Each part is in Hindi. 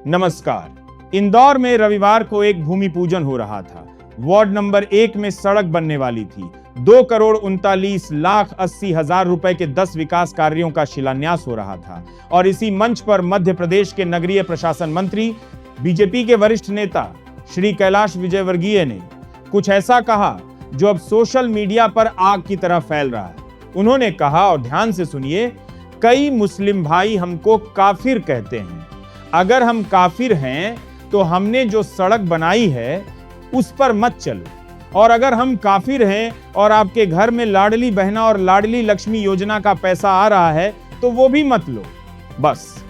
नमस्कार। इंदौर में रविवार को एक भूमि पूजन हो रहा था। वार्ड नंबर 1 में सड़क बनने वाली थी। 2,39,80,000 रुपए के 10 विकास कार्यों का शिलान्यास हो रहा था और इसी मंच पर मध्य प्रदेश के नगरीय प्रशासन मंत्री, बीजेपी के वरिष्ठ नेता श्री कैलाश विजयवर्गीय ने कुछ ऐसा कहा जो अब सोशल मीडिया पर आग की तरह फैल रहा है। उन्होंने कहा, और ध्यान से सुनिए, कई मुस्लिम भाई हमको काफिर कहते हैं। अगर हम काफिर हैं तो हमने जो सड़क बनाई है उस पर मत चलो, और अगर हम काफिर हैं और आपके घर में लाडली बहना और लाडली लक्ष्मी योजना का पैसा आ रहा है तो वो भी मत लो। बस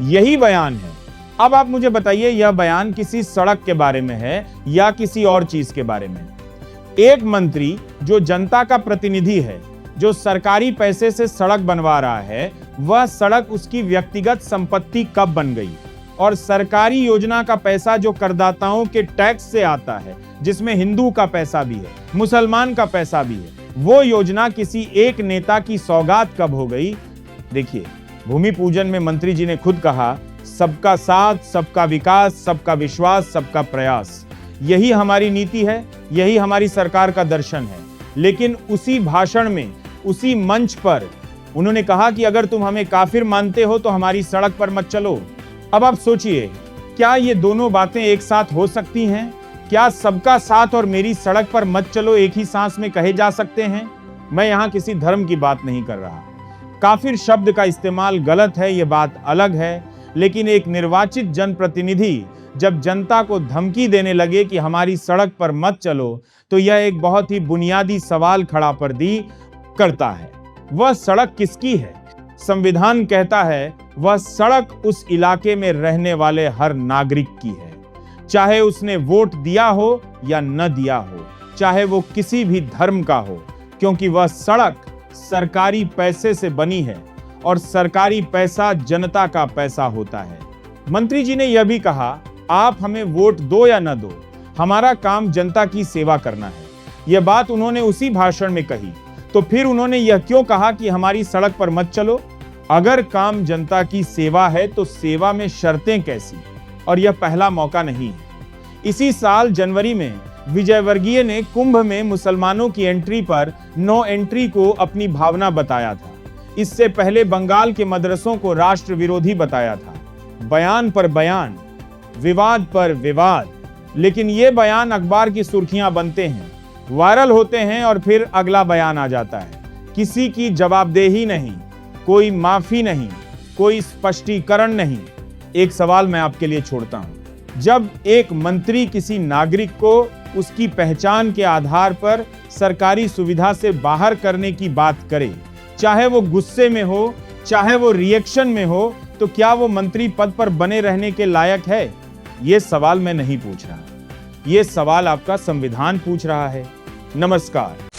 यही बयान है। अब आप मुझे बताइए, यह बयान किसी सड़क के बारे में है या किसी और चीज के बारे में? एक मंत्री जो जनता का प्रतिनिधि है, जो सरकारी पैसे से सड़क बनवा रहा है, वह सड़क उसकी व्यक्तिगत संपत्ति कब बन गई? और सरकारी योजना का पैसा जो करदाताओं के टैक्स से आता है, जिसमें हिंदू का पैसा भी है, मुसलमान का पैसा भी है, वो योजना किसी एक नेता की सौगात कब हो गई? देखिए, भूमि पूजन में मंत्री जी ने खुद कहा, सबका साथ, सबका विकास, सबका विश्वास, सबका प्रयास। यही हमारी नीति है, यही हमारी सरकार का दर्शन है। लेकिन उसी भाषण में, उसी मंच पर उन्होंने कहा कि अगर तुम हमें काफिर मानते हो तो हमारी सड़क पर मत चलो। अब आप सोचिए, क्या ये दोनों बातें एक साथ हो सकती हैं? क्या सबका साथ और मेरी सड़क पर मत चलो एक ही सांस में कहे जा सकते हैं? मैं यहां किसी धर्म की बात नहीं कर रहा। काफिर शब्द का इस्तेमाल गलत है, ये बात अलग है। लेकिन एक निर्वाचित जनप्रतिनिधि जब जनता को धमकी देने लगे कि हमारी सड़क पर मत चलो, तो यह एक बहुत ही बुनियादी सवाल खड़ा कर दी करता है। वह सड़क किसकी है? संविधान कहता है वह सड़क उस इलाके में रहने वाले हर नागरिक की है, चाहे उसने वोट दिया हो या न दिया हो, चाहे वो किसी भी धर्म का हो, क्योंकि वह सड़क सरकारी पैसे से बनी है और सरकारी पैसा जनता का पैसा होता है। मंत्री जी ने यह भी कहा, आप हमें वोट दो या न दो, हमारा काम जनता की सेवा करना है। यह बात उन्होंने उसी भाषण में कही। तो फिर उन्होंने यह क्यों कहा कि हमारी सड़क पर मत चलो? अगर काम जनता की सेवा है तो सेवा में शर्तें कैसी? और यह पहला मौका नहीं है। इसी साल जनवरी में विजयवर्गीय ने कुंभ में मुसलमानों की एंट्री पर नो एंट्री को अपनी भावना बताया था। इससे पहले बंगाल के मदरसों को राष्ट्र विरोधी बताया था। बयान पर बयान, विवाद पर विवाद, लेकिन ये बयान अखबार की सुर्खियां बनते हैं, वायरल होते हैं और फिर अगला बयान आ जाता है। किसी की जवाबदेही नहीं, कोई माफी नहीं, कोई स्पष्टीकरण नहीं। एक सवाल मैं आपके लिए छोड़ता हूं। जब एक मंत्री किसी नागरिक को उसकी पहचान के आधार पर सरकारी सुविधा से बाहर करने की बात करे, चाहे वो गुस्से में हो, चाहे वो रिएक्शन में हो, तो क्या वो मंत्री पद पर बने रहने के लायक है? ये सवाल मैं नहीं पूछ रहा, ये सवाल आपका संविधान पूछ रहा है। नमस्कार।